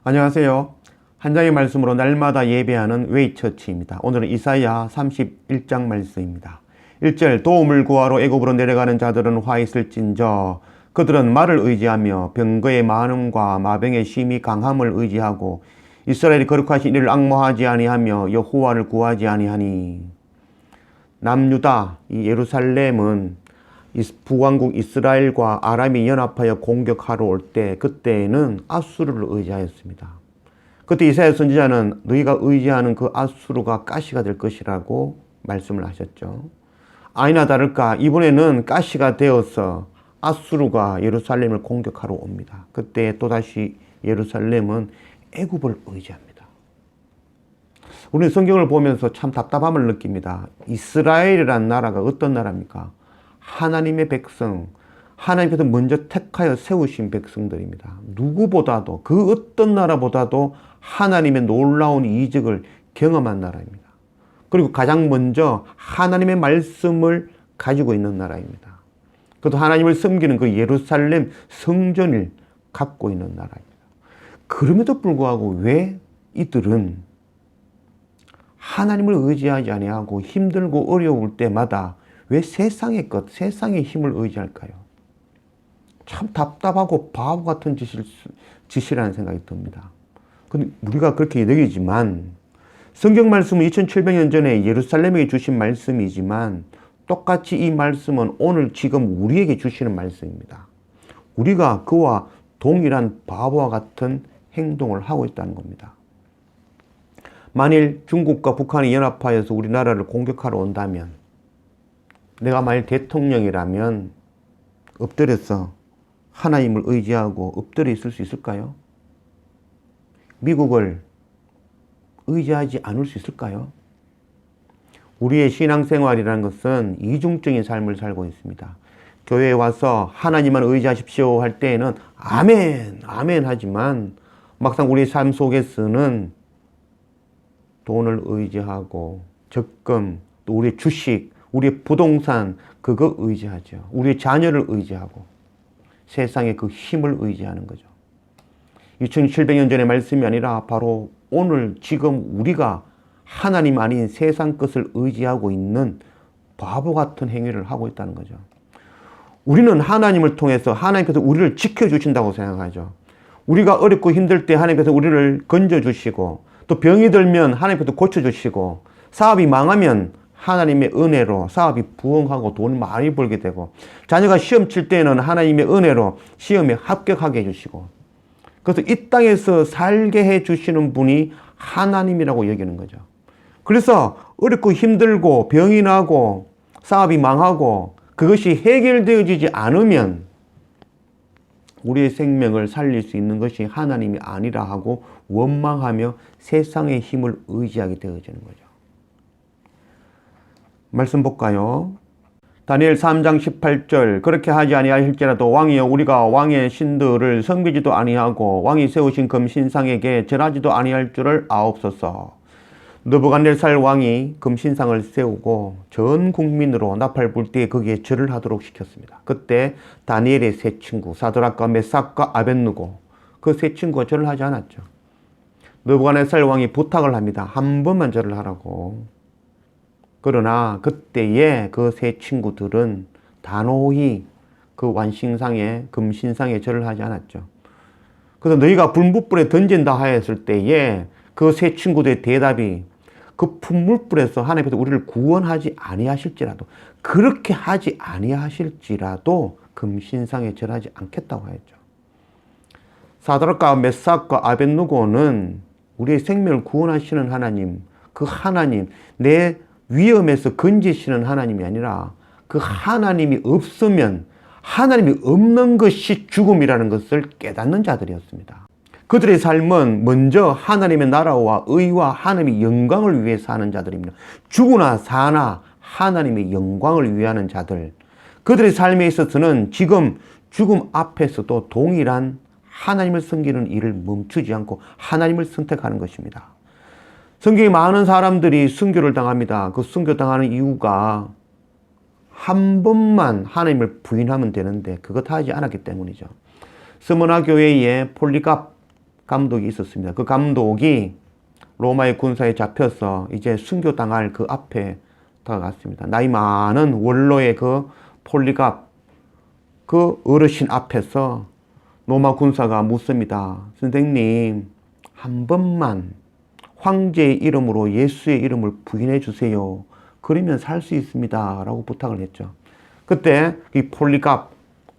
안녕하세요. 한 장의 말씀으로 날마다 예배하는 웨이처치입니다. 오늘은 이사야 31장 말씀입니다. 1절 도움을 구하러 애굽으로 내려가는 자들은 화 있을진저 그들은 말을 의지하며 병거의 많음과 마병의 심히 강함을 의지하고 이스라엘이 거룩하신 이를 앙모하지 아니하며 여호와를 구하지 아니하니. 남유다 이 예루살렘은 북왕국 이스라엘과 아람이 연합하여 공격하러 올 때 그때에는 아수르를 의지하였습니다. 그때 이사야 선지자는 너희가 의지하는 그 아수르가 가시가 될 것이라고 말씀을 하셨죠. 아니나 다를까 이번에는 가시가 되어서 아수르가 예루살렘을 공격하러 옵니다. 그때 또다시 예루살렘은 애굽을 의지합니다. 우리는 성경을 보면서 참 답답함을 느낍니다. 이스라엘이라는 나라가 어떤 나라입니까? 하나님의 백성, 하나님께서 먼저 택하여 세우신 백성들입니다. 누구보다도 그 어떤 나라보다도 하나님의 놀라운 이적을 경험한 나라입니다. 그리고 가장 먼저 하나님의 말씀을 가지고 있는 나라입니다. 그것도 하나님을 섬기는 그 예루살렘 성전을 갖고 있는 나라입니다. 그럼에도 불구하고 왜 이들은 하나님을 의지하지 아니하고 힘들고 어려울 때마다 왜 세상의 것, 세상의 힘을 의지할까요? 참 답답하고 바보 같은 짓이라는 생각이 듭니다. 근데 우리가 그렇게 여기지만 성경 말씀은 2700년 전에 예루살렘에게 주신 말씀이지만 똑같이 이 말씀은 오늘 지금 우리에게 주시는 말씀입니다. 우리가 그와 동일한 바보와 같은 행동을 하고 있다는 겁니다. 만일 중국과 북한이 연합하여서 우리나라를 공격하러 온다면 내가 만일 대통령이라면 엎드려서 하나님을 의지하고 엎드려 있을 수 있을까요? 미국을 의지하지 않을 수 있을까요? 우리의 신앙생활이라는 것은 이중적인 삶을 살고 있습니다. 교회에 와서 하나님만 의지하십시오 할 때에는 아멘, 아멘 하지만 막상 우리의 삶 속에서는 돈을 의지하고 적금, 또 우리의 주식, 우리의 부동산 그거 의지하죠. 우리의 자녀를 의지하고 세상의 그 힘을 의지하는 거죠. 2700년 전의 말씀이 아니라 바로 오늘 지금 우리가 하나님 아닌 세상 것을 의지하고 있는 바보 같은 행위를 하고 있다는 거죠. 우리는 하나님을 통해서 하나님께서 우리를 지켜주신다고 생각하죠. 우리가 어렵고 힘들 때 하나님께서 우리를 건져주시고 또 병이 들면 하나님께서 고쳐주시고 사업이 망하면 하나님의 은혜로 사업이 부흥하고 돈을 많이 벌게 되고 자녀가 시험 칠 때는 하나님의 은혜로 시험에 합격하게 해주시고 그래서 이 땅에서 살게 해주시는 분이 하나님이라고 여기는 거죠. 그래서 어렵고 힘들고 병이 나고 사업이 망하고 그것이 해결되어지지 않으면 우리의 생명을 살릴 수 있는 것이 하나님이 아니라 하고 원망하며 세상의 힘을 의지하게 되어지는 거죠. 말씀 볼까요? 다니엘 3장 18절 그렇게 하지 아니하실지라도 왕이여 우리가 왕의 신들을 섬기지도 아니하고 왕이 세우신 금신상에게 절하지도 아니할 줄을 아옵소서. 느부갓네살 왕이 금신상을 세우고 전 국민으로 나팔 불 때 거기에 절을 하도록 시켰습니다. 그때 다니엘의 세 친구 사드락과 메삭과 아벳느고 그 세 친구가 절을 하지 않았죠. 느부갓네살 왕이 부탁을 합니다. 한 번만 절을 하라고. 그러나 그때에 그 세 친구들은 단호히 그 완신상에 금신상에 절을 하지 않았죠. 그래서 너희가 불뭇불에 던진다 하였을 때에 그 세 친구들의 대답이 그 풀물불에서 하나님께서 우리를 구원하지 아니하실지라도 그렇게 하지 아니하실지라도 금신상에 절하지 않겠다고 하였죠. 사드락과 메삭과 아벳느고는 우리의 생명을 구원하시는 하나님, 그 하나님, 내 위험에서 건지시는 하나님이 아니라 그 하나님이 없으면 하나님이 없는 것이 죽음이라는 것을 깨닫는 자들이었습니다. 그들의 삶은 먼저 하나님의 나라와 의와 하나님의 영광을 위해 사는 자들입니다. 죽으나 사나 하나님의 영광을 위하는 자들. 그들의 삶에 있어서는 지금 죽음 앞에서도 동일한 하나님을 섬기는 일을 멈추지 않고 하나님을 선택하는 것입니다. 성경에 많은 사람들이 순교를 당합니다. 그 순교당하는 이유가 한 번만 하나님을 부인하면 되는데 그것 하지 않았기 때문이죠. 스무나 교회에 폴리갑 감독이 있었습니다. 그 감독이 로마의 군사에 잡혀서 이제 순교당할 그 앞에 다가갔습니다. 나이 많은 원로의 그 폴리갑 그 어르신 앞에서 로마 군사가 묻습니다. 선생님, 한 번만 황제의 이름으로 예수의 이름을 부인해 주세요. 그러면 살 수 있습니다. 라고 부탁을 했죠. 그때 이 폴리갑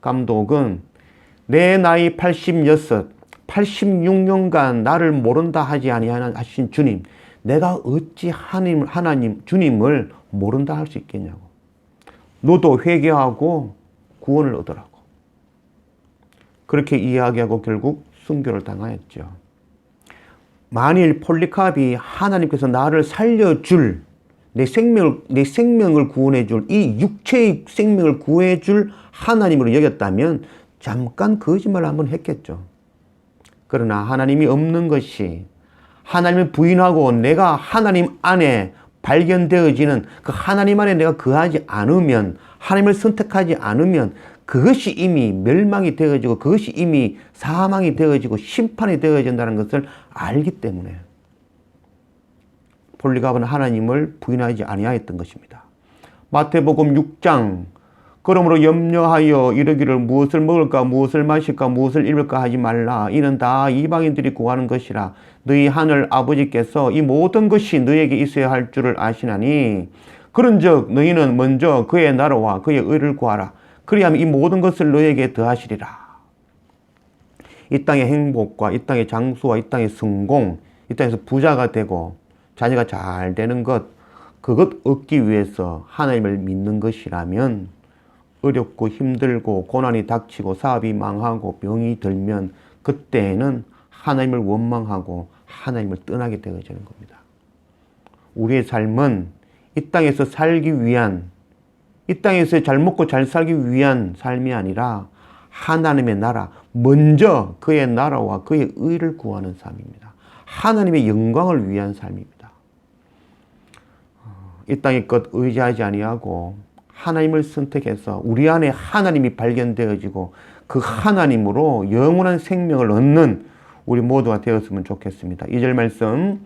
감독은 내 나이 86, 86년간 나를 모른다 하지 아니하신 주님, 내가 어찌 하나님 주님을 모른다 할 수 있겠냐고. 너도 회개하고 구원을 얻으라고. 그렇게 이야기하고 결국 순교를 당하였죠. 만일 폴리캅이 하나님께서 나를 살려줄, 내 생명을 구원해줄, 이 육체의 생명을 구해줄 하나님으로 여겼다면 잠깐 거짓말을 한번 했겠죠. 그러나 하나님이 없는 것이, 하나님을 부인하고 내가 하나님 안에 발견되어지는 그 하나님 안에 내가 거하지 않으면, 하나님을 선택하지 않으면 그것이 이미 멸망이 되어지고 그것이 이미 사망이 되어지고 심판이 되어진다는 것을 알기 때문에 폴리갑은 하나님을 부인하지 아니하였던 것입니다. 마태복음 6장 그러므로 염려하여 이르기를 무엇을 먹을까 무엇을 마실까 무엇을 입을까 하지 말라. 이는 다 이방인들이 구하는 것이라. 너희 하늘 아버지께서 이 모든 것이 너에게 있어야 할 줄을 아시나니 그런즉 너희는 먼저 그의 나라와 그의 의를 구하라. 그리하면 이 모든 것을 너에게 더하시리라. 이 땅의 행복과 이 땅의 장수와 이 땅의 성공, 이 땅에서 부자가 되고 자녀가 잘 되는 것, 그것 얻기 위해서 하나님을 믿는 것이라면 어렵고 힘들고 고난이 닥치고 사업이 망하고 병이 들면 그때에는 하나님을 원망하고 하나님을 떠나게 되어지는 겁니다. 우리의 삶은 이 땅에서 살기 위한, 이 땅에서 잘 먹고 잘 살기 위한 삶이 아니라 하나님의 나라, 먼저 그의 나라와 그의 의를 구하는 삶입니다. 하나님의 영광을 위한 삶입니다. 이 땅의 것 의지하지 아니하고 하나님을 선택해서 우리 안에 하나님이 발견되어지고 그 하나님으로 영원한 생명을 얻는 우리 모두가 되었으면 좋겠습니다. 2절 말씀,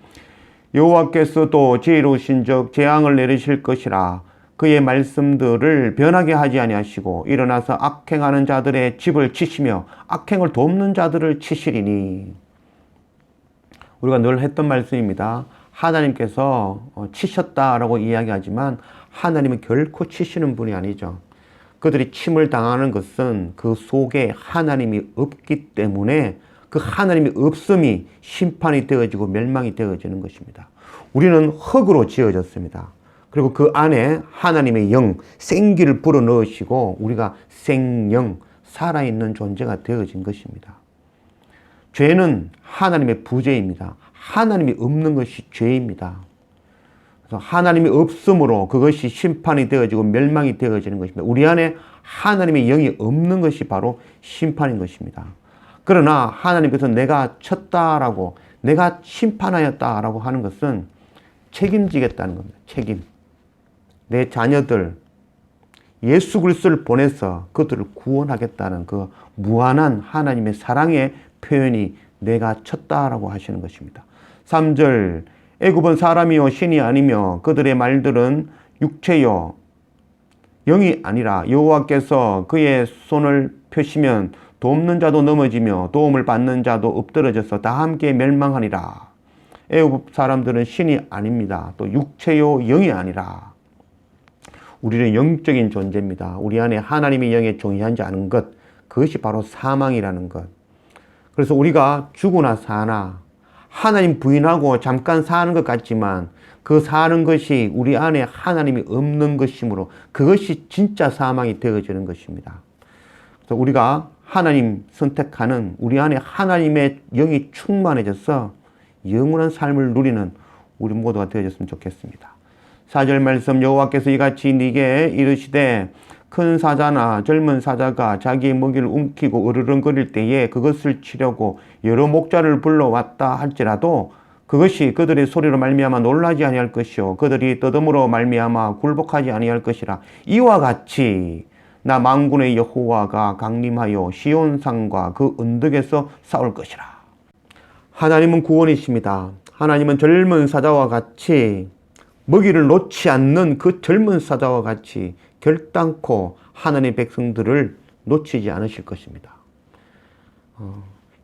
여호와께서도 지혜로우신 적 재앙을 내리실 것이라. 그의 말씀들을 변하게 하지 아니하시고 일어나서 악행하는 자들의 집을 치시며 악행을 돕는 자들을 치시리니. 우리가 늘 했던 말씀입니다. 하나님께서 치셨다라고 이야기하지만 하나님은 결코 치시는 분이 아니죠. 그들이 침을 당하는 것은 그 속에 하나님이 없기 때문에 그 하나님이 없음이 심판이 되어지고 멸망이 되어지는 것입니다. 우리는 흙으로 지어졌습니다. 그리고 그 안에 하나님의 영, 생기를 불어넣으시고 우리가 생영, 살아있는 존재가 되어진 것입니다. 죄는 하나님의 부재입니다. 하나님이 없는 것이 죄입니다. 그래서 하나님이 없으므로 그것이 심판이 되어지고 멸망이 되어지는 것입니다. 우리 안에 하나님의 영이 없는 것이 바로 심판인 것입니다. 그러나 하나님께서 내가 쳤다라고, 내가 심판하였다라고 하는 것은 책임지겠다는 겁니다. 책임. 내 자녀들, 예수 그리스도를 보내서 그들을 구원하겠다는 그 무한한 하나님의 사랑의 표현이 내가 쳤다라고 하시는 것입니다. 3절, 애굽은 사람이요 신이 아니며 그들의 말들은 육체요 영이 아니라 여호와께서 그의 손을 펴시면 돕는 자도 넘어지며 도움을 받는 자도 엎드러져서 다 함께 멸망하니라. 애굽 사람들은 신이 아닙니다. 또 육체요 영이 아니라. 우리는 영적인 존재입니다. 우리 안에 하나님의 영에 존재하지 않은 것, 그것이 바로 사망이라는 것. 그래서 우리가 죽으나 사나 하나님 부인하고 잠깐 사는 것 같지만 그 사는 것이 우리 안에 하나님이 없는 것이므로 그것이 진짜 사망이 되어지는 것입니다. 그래서 우리가 하나님 선택하는, 우리 안에 하나님의 영이 충만해져서 영원한 삶을 누리는 우리 모두가 되어졌으면 좋겠습니다. 4절 말씀, 여호와께서 이같이 네게 이르시되 큰 사자나 젊은 사자가 자기의 먹이를 움키고 으르렁거릴 때에 그것을 치려고 여러 목자를 불러왔다 할지라도 그것이 그들의 소리로 말미암아 놀라지 아니할 것이요 그들이 떠듬으로 말미암아 굴복하지 아니할 것이라. 이와 같이 나 만군의 여호와가 강림하여 시온산과 그 언덕에서 싸울 것이라. 하나님은 구원이십니다. 하나님은 젊은 사자와 같이 먹이를 놓지 않는 그 젊은 사자와 같이 결단코 하나님의 백성들을 놓치지 않으실 것입니다.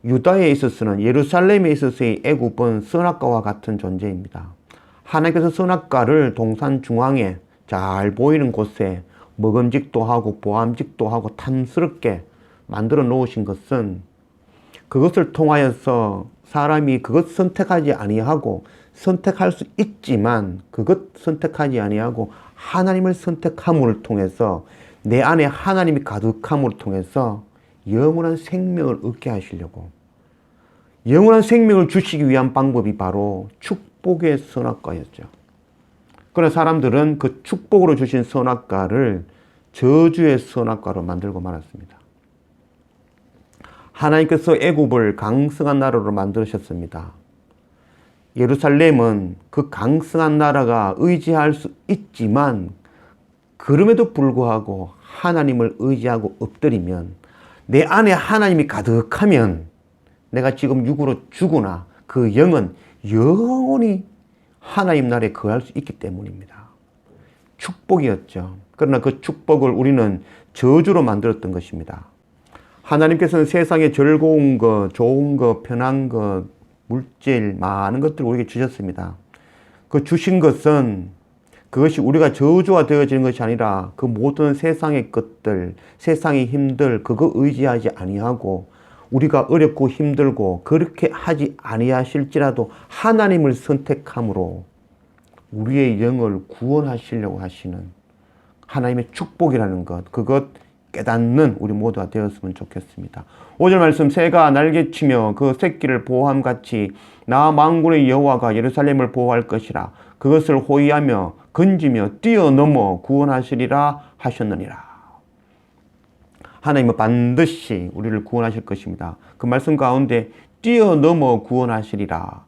유다에 있어서는, 예루살렘에 있어서의 애굽은 선악과와 같은 존재입니다. 하나님께서 선악과를 동산 중앙에 잘 보이는 곳에 먹음직도 하고 보암직도 하고 탐스럽게 만들어 놓으신 것은, 그것을 통하여서 사람이 그것 선택하지 아니하고, 선택할 수 있지만 그것 선택하지 아니하고 하나님을 선택함을 통해서, 내 안에 하나님이 가득함을 통해서 영원한 생명을 얻게 하시려고, 영원한 생명을 주시기 위한 방법이 바로 축복의 선악과였죠. 그러나 사람들은 그 축복으로 주신 선악과를 저주의 선악과로 만들고 말았습니다. 하나님께서 애굽을 강성한 나라로 만드셨습니다. 예루살렘은 그 강성한 나라가 의지할 수 있지만, 그럼에도 불구하고 하나님을 의지하고 엎드리면, 내 안에 하나님이 가득하면 내가 지금 육으로 죽으나 그 영은 영원히 하나님 나라에 거할 수 있기 때문입니다. 축복이었죠. 그러나 그 축복을 우리는 저주로 만들었던 것입니다. 하나님께서는 세상에 즐거운 것, 좋은 것, 편한 것, 물질, 많은 것들을 우리에게 주셨습니다. 그 주신 것은 그것이 우리가 저주가 되어지는 것이 아니라, 그 모든 세상의 것들, 세상의 힘들, 그거 의지하지 아니하고, 우리가 어렵고 힘들고 그렇게 하지 아니하실지라도 하나님을 선택함으로 우리의 영을 구원하시려고 하시는 하나님의 축복이라는 것, 그것 깨닫는 우리 모두가 되었으면 좋겠습니다. 5절 말씀, 새가 날개치며 그 새끼를 보호함같이 나 만군의 여호와가 예루살렘을 보호할 것이라. 그것을 호위하며 건지며 뛰어넘어 구원하시리라 하셨느니라. 하나님은 반드시 우리를 구원하실 것입니다. 그 말씀 가운데 뛰어넘어 구원하시리라.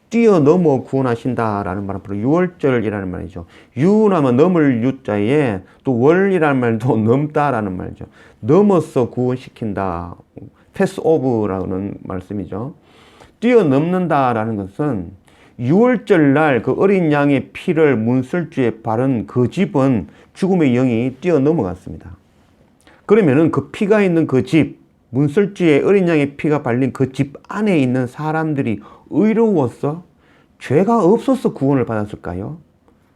뛰어넘어 구원하신다라는 말은 바로 유월절이라는 말이죠. 유하면 넘을 유자에 또 월이라는 말도 넘다라는 말이죠. 넘어서 구원시킨다. 패스오브라는 말씀이죠. 뛰어넘는다라는 것은 유월절 날 그 어린 양의 피를 문설주에 바른 그 집은 죽음의 영이 뛰어넘어갔습니다. 그러면은 그 피가 있는 그 집, 문설주에 어린 양의 피가 발린 그 집 안에 있는 사람들이 의로워서 죄가 없어서 구원을 받았을까요?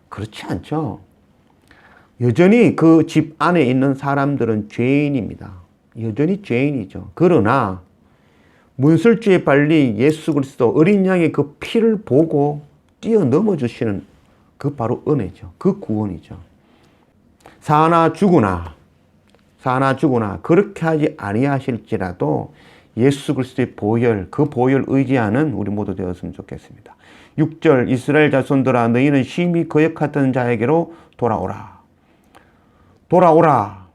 그렇지 않죠. 여전히 그 집 안에 있는 사람들은 죄인입니다. 여전히 죄인이죠. 그러나 문설주에 발린 예수 그리스도 어린 양의 그 피를 보고 뛰어넘어 주시는 그 바로 은혜죠. 그 구원이죠. 사나 죽으나 그렇게 하지 아니하실지라도 예수 그리스도의 보혈, 그 보혈 의지하는 우리 모두 되었으면 좋겠습니다. 6절, 이스라엘 자손들아 너희는 심히 거역하던 자에게로 돌아오라. 돌아오라.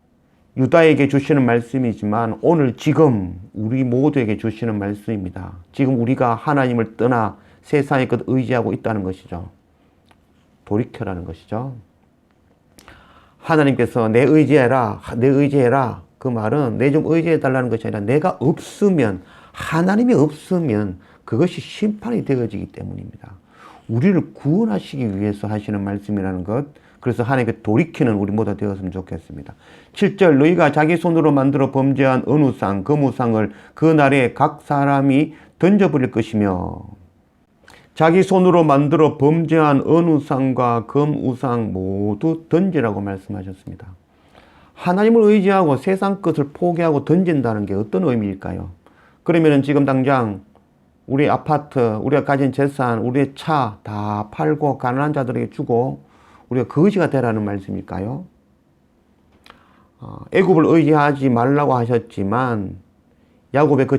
유다에게 주시는 말씀이지만 오늘 지금 우리 모두에게 주시는 말씀입니다. 지금 우리가 하나님을 떠나 세상의 것 의지하고 있다는 것이죠. 돌이켜라는 것이죠. 하나님께서 내 의지해라, 내 의지해라. 그 말은 내 좀 의지해달라는 것이 아니라 내가 없으면, 하나님이 없으면 그것이 심판이 되어지기 때문입니다. 우리를 구원하시기 위해서 하시는 말씀이라는 것, 그래서 하나님께 돌이키는 우리 모두 되었으면 좋겠습니다. 7절, 너희가 자기 손으로 만들어 범죄한 은우상, 금우상을 그 날에 각 사람이 던져버릴 것이며, 자기 손으로 만들어 범죄한 은우상과 금우상 모두 던지라고 말씀하셨습니다. 하나님을 의지하고 세상 것을 포기하고 던진다는 게 어떤 의미일까요? 그러면 지금 당장 우리 아파트, 우리가 가진 재산, 우리의 차 다 팔고 가난한 자들에게 주고 우리가 거지가 되라는 말씀일까요? 애굽을 의지하지 말라고 하셨지만 야곱의 그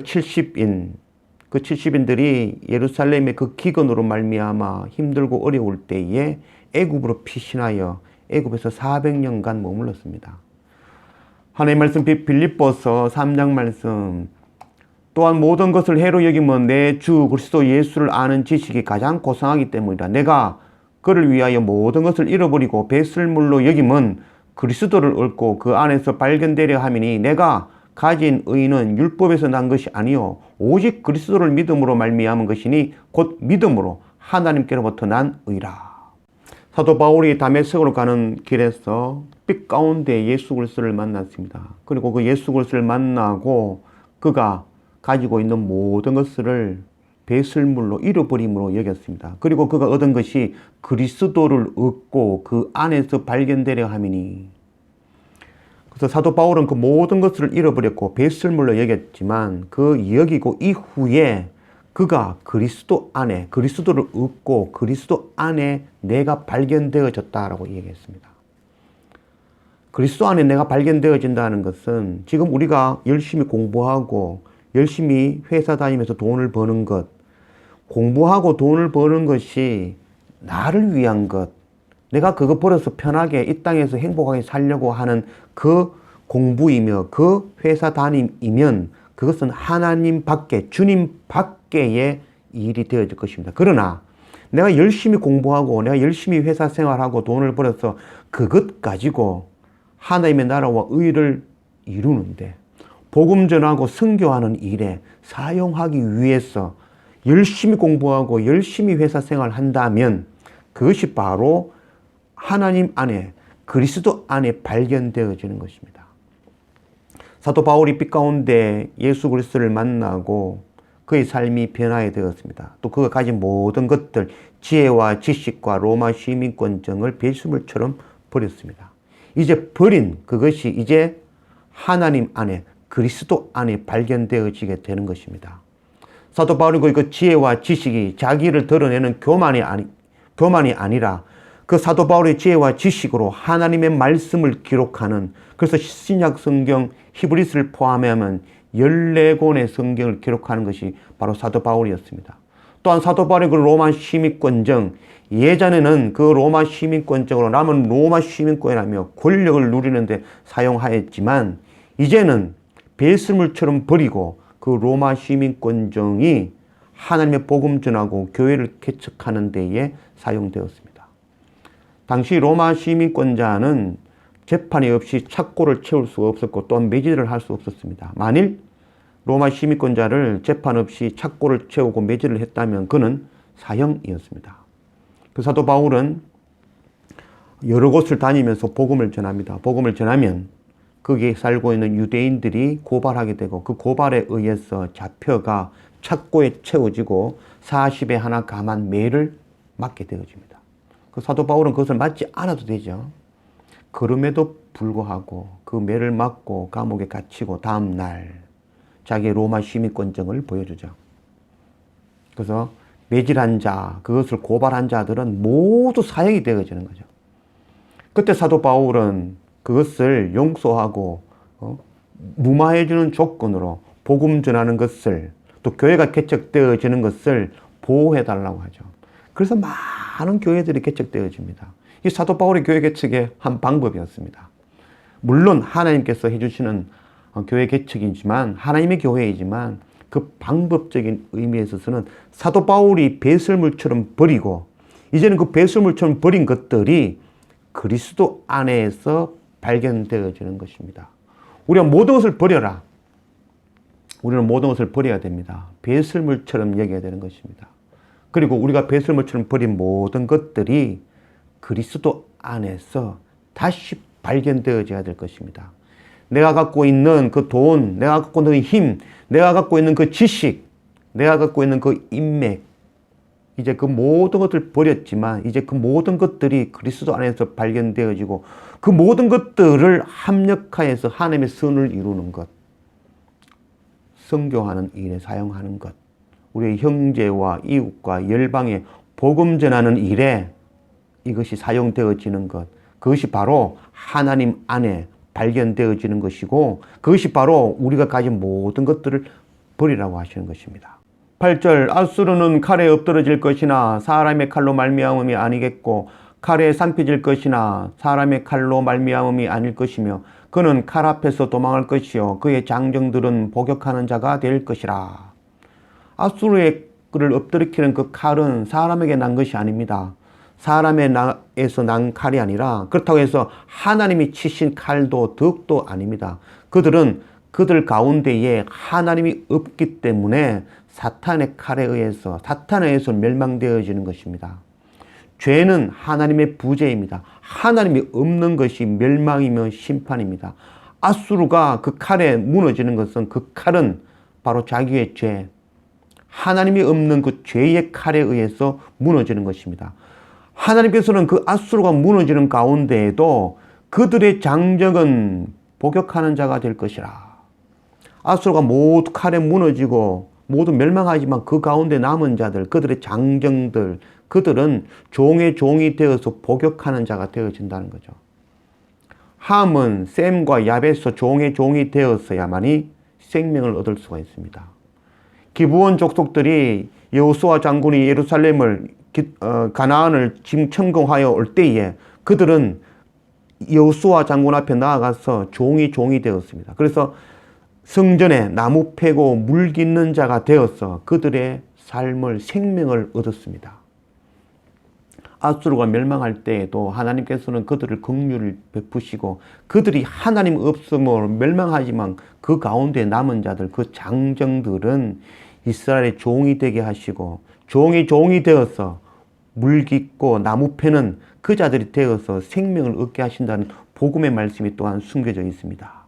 70인들이 예루살렘의 그 기근으로 말미암아 힘들고 어려울 때에 애굽으로 피신하여 애굽에서 400년간 머물렀습니다. 하나님 말씀 빌립보서 3장 말씀, 또한 모든 것을 해로 여기면 내 주 그리스도 예수를 아는 지식이 가장 고상하기 때문이다. 내가 그를 위하여 모든 것을 잃어버리고 배설물로 여기면 그리스도를 얻고 그 안에서 발견되려 함이니 내가 가진 의는 율법에서 난 것이 아니요 오직 그리스도를 믿음으로 말미암은 것이니 곧 믿음으로 하나님께로부터 난 의라. 사도 바울이 다메섹으로 가는 길에서 빛 가운데 예수 그리스도를 만났습니다. 그리고 그 예수 그리스도를 만나고 그가 가지고 있는 모든 것을 배설물로 잃어버림으로 여겼습니다. 그리고 그가 얻은 것이 그리스도를 얻고 그 안에서 발견되려 함이니. 그래서 사도 바울은 그 모든 것을 잃어버렸고 배설물로 여겼지만 그 여기고 이후에 그가 그리스도 안에 그리스도를 얻고 그리스도 안에 내가 발견되어졌다라고 얘기했습니다. 그리스도 안에 내가 발견되어진다는 것은 지금 우리가 열심히 공부하고 열심히 회사 다니면서 돈을 버는 것, 공부하고 돈을 버는 것이 나를 위한 것, 내가 그거 벌어서 편하게 이 땅에서 행복하게 살려고 하는 그 공부이며 그 회사 다님이면 그것은 하나님 밖에, 주님 밖에의 일이 되어질 것입니다. 그러나 내가 열심히 공부하고 내가 열심히 회사 생활하고 돈을 벌어서 그것 가지고 하나님의 나라와 의를 이루는데 복음 전하고 선교하는 일에 사용하기 위해서 열심히 공부하고 열심히 회사 생활을 한다면 그것이 바로 하나님 안에 그리스도 안에 발견되어지는 것입니다. 사도 바울이 빛 가운데 예수 그리스도를 만나고 그의 삶이 변화해 되었습니다. 또 그가 가진 모든 것들, 지혜와 지식과 로마 시민권증을 배수물처럼 버렸습니다. 이제 버린 그것이 이제 하나님 안에 그리스도 안에 발견되어지게 되는 것입니다. 사도 바울이 그 지혜와 지식이 자기를 드러내는 교만이 아니라 그 사도 바울의 지혜와 지식으로 하나님의 말씀을 기록하는, 그래서 신약 성경 히브리서를 포함하면 14권의 성경을 기록하는 것이 바로 사도 바울이었습니다. 또한 사도 바울의 그 로마 시민권증, 예전에는 그 로마 시민권증으로 남은 로마 시민권이라며 권력을 누리는데 사용하였지만 이제는 배설물처럼 버리고 그 로마 시민권증이 하나님의 복음 전하고 교회를 개척하는 데에 사용되었습니다. 당시 로마 시민권자는 재판이 없이 착고를 채울 수가 없었고 또한 매질을 할 수 없었습니다. 만일 로마 시민권자를 재판 없이 착고를 채우고 매질을 했다면 그는 사형이었습니다. 그 사도 바울은 여러 곳을 다니면서 복음을 전합니다. 복음을 전하면 거기에 살고 있는 유대인들이 고발하게 되고 그 고발에 의해서 잡혀가 착고에 채워지고 40에 하나 감한 매를 맞게 되어집니다. 그 사도 바울은 그것을 맞지 않아도 되죠. 그럼에도 불구하고 그 매를 맞고 감옥에 갇히고 다음 날 자기의 로마 시민권증을 보여주죠. 그래서 매질한 자, 그것을 고발한 자들은 모두 사형이 되어지는 거죠. 그때 사도 바울은 그것을 용서하고 무마해주는 조건으로 복음 전하는 것을 또 교회가 개척되어지는 것을 보호해달라고 하죠. 그래서 많은 교회들이 개척되어집니다. 이 사도 바울의 교회 개척의 한 방법이었습니다. 물론 하나님께서 해주시는 교회 개척이지만 하나님의 교회이지만 그 방법적인 의미에 있어서는 사도 바울이 배설물처럼 버리고 이제는 그 배설물처럼 버린 것들이 그리스도 안에서 발견되어지는 것입니다. 우리가 모든 것을 버려라. 우리는 모든 것을 버려야 됩니다. 배설물처럼 여겨야 되는 것입니다. 그리고 우리가 배설물처럼 버린 모든 것들이 그리스도 안에서 다시 발견되어져야 될 것입니다. 내가 갖고 있는 그 돈, 내가 갖고 있는 힘, 내가 갖고 있는 그 지식, 내가 갖고 있는 그 인맥, 이제 그 모든 것을 버렸지만 이제 그 모든 것들이 그리스도 안에서 발견되어지고 그 모든 것들을 합력하여서 하나님의 선을 이루는 것, 선교하는 일에 사용하는 것, 우리의 형제와 이웃과 열방에 복음 전하는 일에 이것이 사용되어지는 것, 그것이 바로 하나님 안에 발견되어지는 것이고 그것이 바로 우리가 가진 모든 것들을 버리라고 하시는 것입니다. 8절 앗수르는 칼에 엎드러질 것이나 사람의 칼로 말미암음이 아니겠고 칼에 삼켜질 것이나 사람의 칼로 말미암음이 아닐 것이며 그는 칼 앞에서 도망할 것이요 그의 장정들은 복역하는 자가 될 것이라. 앗수르를 엎드리키는 그 칼은 사람에게 난 것이 아닙니다. 사람에서 난 칼이 아니라 그렇다고 해서 하나님이 치신 칼도 덕도 아닙니다. 그들은 그들 가운데에 하나님이 없기 때문에 사탄의 칼에 의해서 멸망되어지는 것입니다. 죄는 하나님의 부재입니다. 하나님이 없는 것이 멸망이며 심판입니다. 아수르가 그 칼에 무너지는 것은 그 칼은 바로 자기의 죄, 하나님이 없는 그 죄의 칼에 의해서 무너지는 것입니다. 하나님께서는 그 아수르가 무너지는 가운데에도 그들의 장정은 복역하는 자가 될 것이라. 아수르가 모두 칼에 무너지고 모두 멸망하지만 그 가운데 남은 자들, 그들의 장정들, 그들은 종의 종이 되어서 복역하는 자가 되어진다는 거죠. 함은 셈과 야벳에서 종의 종이 되었어야만이 생명을 얻을 수가 있습니다. 기브온 족속들이 여호수아 장군이 예루살렘을 가나안을 침공하여 올 때에 그들은 여호수아 장군 앞에 나아가서 종이 되었습니다. 그래서 성전에 나무 패고 물 깃는 자가 되어서 그들의 삶을 생명을 얻었습니다. 아수르가 멸망할 때에도 하나님께서는 그들을 긍휼을 베푸시고 그들이 하나님 없음으로 멸망하지만 그 가운데 남은 자들, 그 장정들은 이스라엘의 종이 되게 하시고 종이 되어서 물 깃고 나무 패는 그 자들이 되어서 생명을 얻게 하신다는 복음의 말씀이 또한 숨겨져 있습니다.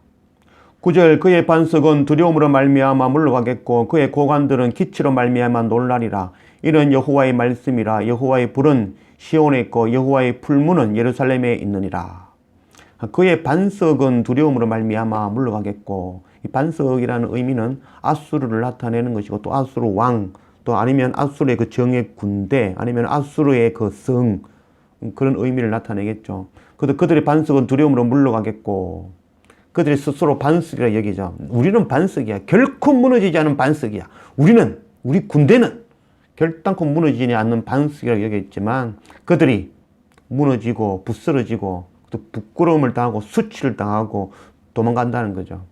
9절 그의 반석은 두려움으로 말미암아 물러가겠고 그의 고관들은 기치로 말미암아 놀라리라. 이는 여호와의 말씀이라. 여호와의 불은 시온에 있고 여호와의 풀무는 예루살렘에 있느니라. 그의 반석은 두려움으로 말미암아 물러가겠고, 이 반석이라는 의미는 아수르를 나타내는 것이고 또 아수르 왕, 또 아니면 아수르의 그 정예 군대, 아니면 아수르의 그 성, 그런 의미를 나타내겠죠. 그들의 반석은 두려움으로 물러가겠고, 그들이 스스로 반석이라 여기죠. 우리는 반석이야. 결코 무너지지 않은 반석이야. 우리 군대는 결단코 무너지지 않는 반석이라고 여겼지만 그들이 무너지고 부스러지고 또 부끄러움을 당하고 수치를 당하고 도망간다는 거죠.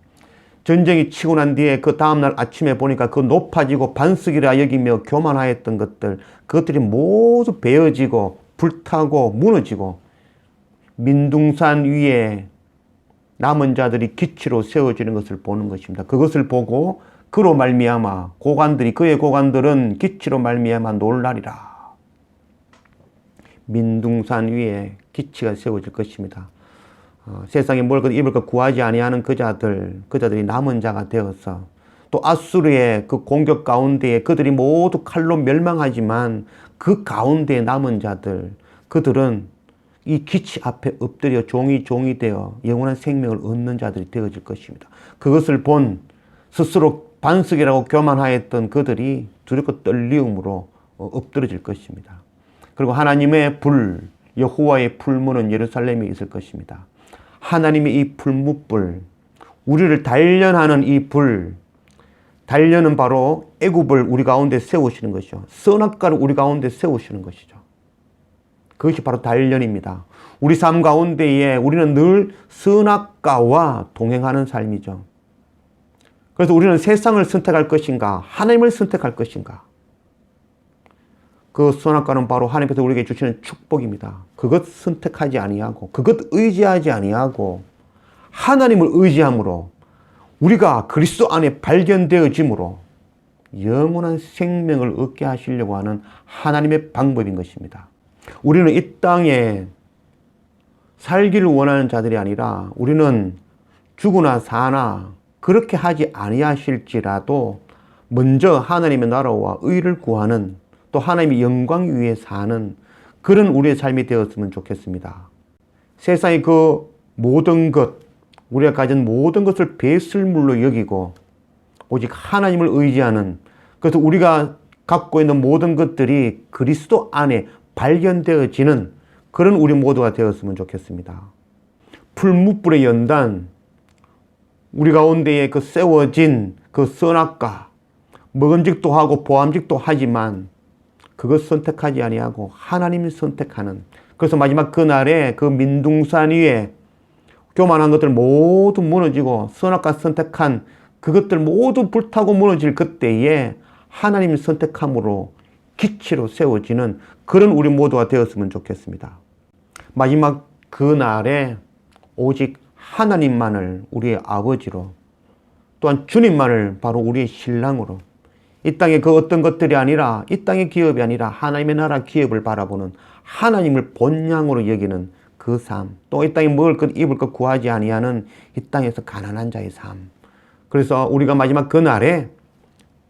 전쟁이 치고 난 뒤에 그 다음날 아침에 보니까 그 높아지고 반석이라 여기며 교만하였던 것들, 그것들이 모두 베어지고 불타고 무너지고 민둥산 위에 남은 자들이 기치로 세워지는 것을 보는 것입니다. 그것을 보고 그로 말미암아 그의 고관들은 기치로 말미암아 놀라리라. 민둥산 위에 기치가 세워질 것입니다. 세상에 뭘 입을 것 구하지 아니하는 그자들이 남은 자가 되어서 또 아수르의 그 공격 가운데에 그들이 모두 칼로 멸망하지만 그 가운데 남은 자들, 그들은 이 기치 앞에 엎드려 종이 되어 영원한 생명을 얻는 자들이 되어질 것입니다. 그것을 본 스스로 반석이라고 교만하였던 그들이 두렵고 떨리움으로 엎드러질 것입니다. 그리고 하나님의 불, 여호와의 풀무는 예루살렘에 있을 것입니다. 하나님의 이 풀무불, 우리를 단련하는 이 불, 단련은 바로 애굽을 우리 가운데 세우시는 것이죠. 선악과를 우리 가운데 세우시는 것이죠. 그것이 바로 단련입니다. 우리 삶 가운데에 우리는 늘 선악과와 동행하는 삶이죠. 그래서 우리는 세상을 선택할 것인가, 하나님을 선택할 것인가. 그 선악과는 바로 하나님께서 우리에게 주시는 축복입니다. 그것 선택하지 아니하고, 그것 의지하지 아니하고, 하나님을 의지함으로 우리가 그리스도 안에 발견되어짐으로 영원한 생명을 얻게 하시려고 하는 하나님의 방법인 것입니다. 우리는 이 땅에 살기를 원하는 자들이 아니라 우리는 죽으나 사나 그렇게 하지 아니하실지라도 먼저 하나님의 나라와 의를 구하는, 또 하나님의 영광 위에 사는 그런 우리의 삶이 되었으면 좋겠습니다. 세상의 그 모든 것, 우리가 가진 모든 것을 배설물로 여기고 오직 하나님을 의지하는, 그래서 우리가 갖고 있는 모든 것들이 그리스도 안에 발견되어지는 그런 우리 모두가 되었으면 좋겠습니다. 풀무불의 연단, 우리 가운데에 그 세워진 그 선악과, 먹음직도 하고 보암직도 하지만 그것 선택하지 아니하고 하나님을 선택하는, 그래서 마지막 그날에 그 민둥산 위에 교만한 것들 모두 무너지고 선악과 선택한 그것들 모두 불타고 무너질 그때에 하나님을 선택함으로 기치로 세워지는 그런 우리 모두가 되었으면 좋겠습니다. 마지막 그날에 오직 하나님만을 우리의 아버지로, 또한 주님만을 바로 우리의 신랑으로, 이 땅의 그 어떤 것들이 아니라, 이 땅의 기업이 아니라 하나님의 나라 기업을 바라보는, 하나님을 본향으로 여기는 그 삶, 또 이 땅에 먹을 것 입을 것 구하지 아니하는 이 땅에서 가난한 자의 삶. 그래서 우리가 마지막 그날에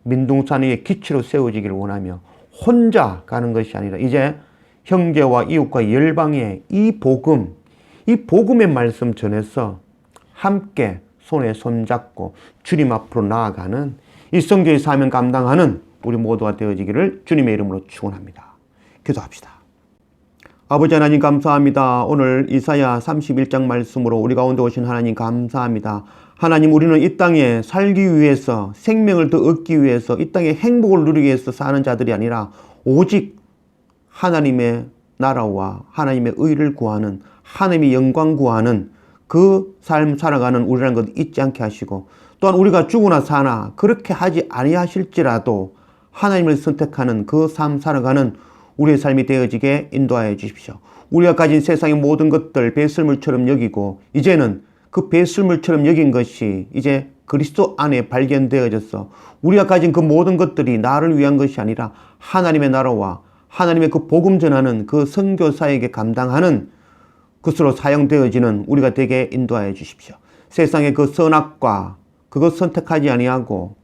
민둥산 위에 기치로 세워지기를 원하며 혼자 가는 것이 아니라 이제 형제와 이웃과 열방에 이 복음의 말씀 전해서 함께 손에 손잡고 주님 앞으로 나아가는 이 성교의 사명 감당하는 우리 모두가 되어지기를 주님의 이름으로 축원합니다. 기도합시다. 아버지 하나님 감사합니다. 오늘 이사야 31장 말씀으로 우리 가운데 오신 하나님 감사합니다. 하나님, 우리는 이 땅에 살기 위해서, 생명을 더 얻기 위해서, 이 땅에 행복을 누리기 위해서 사는 자들이 아니라 오직 하나님의 나라와 하나님의 의를 구하는, 하나님의 영광 구하는 그 삶 살아가는 우리라는 것 잊지 않게 하시고, 또한 우리가 죽으나 사나 그렇게 하지 아니하실지라도 하나님을 선택하는 그 삶 살아가는 우리의 삶이 되어지게 인도하여 주십시오. 우리가 가진 세상의 모든 것들 배설물처럼 여기고, 이제는 그 배설물처럼 여긴 것이 이제 그리스도 안에 발견되어져서 우리가 가진 그 모든 것들이 나를 위한 것이 아니라 하나님의 나라와 하나님의 그 복음 전하는 그 선교사에게 감당하는 것으로 사용되어지는 우리가 되게 인도하여 주십시오. 세상의 그 선악과 그것 선택하지 아니하고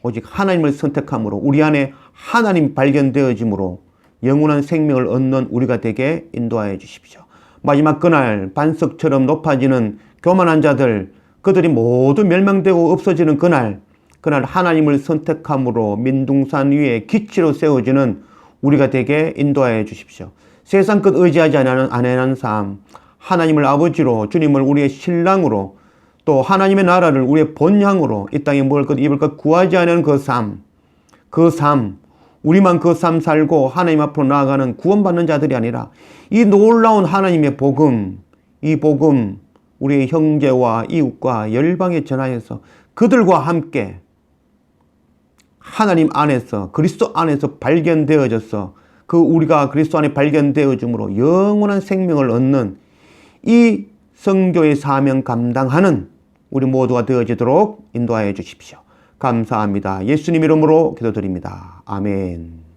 오직 하나님을 선택함으로 우리 안에 하나님이 발견되어짐으로 영원한 생명을 얻는 우리가 되게 인도하여 주십시오. 마지막 그날 반석처럼 높아지는 교만한 자들, 그들이 모두 멸망되고 없어지는 그날 하나님을 선택함으로 민둥산 위에 기치로 세워지는 우리가 되게 인도하여 주십시오. 세상 끝 의지하지 않는 삶, 하나님을 아버지로, 주님을 우리의 신랑으로, 또 하나님의 나라를 우리의 본향으로, 이 땅에 먹을 것 입을 것 구하지 않는 그 삶, 우리만 그 삶 살고 하나님 앞으로 나아가는 구원받는 자들이 아니라 이 놀라운 하나님의 복음, 이 복음 우리의 형제와 이웃과 열방에 전하여서 그들과 함께 하나님 안에서, 그리스도 안에서 발견되어져서 그 우리가 그리스도 안에 발견되어짐으로 영원한 생명을 얻는 이 성교의 사명 감당하는 우리 모두가 되어지도록 인도하여 주십시오. 감사합니다. 예수님 이름으로 기도드립니다. 아멘.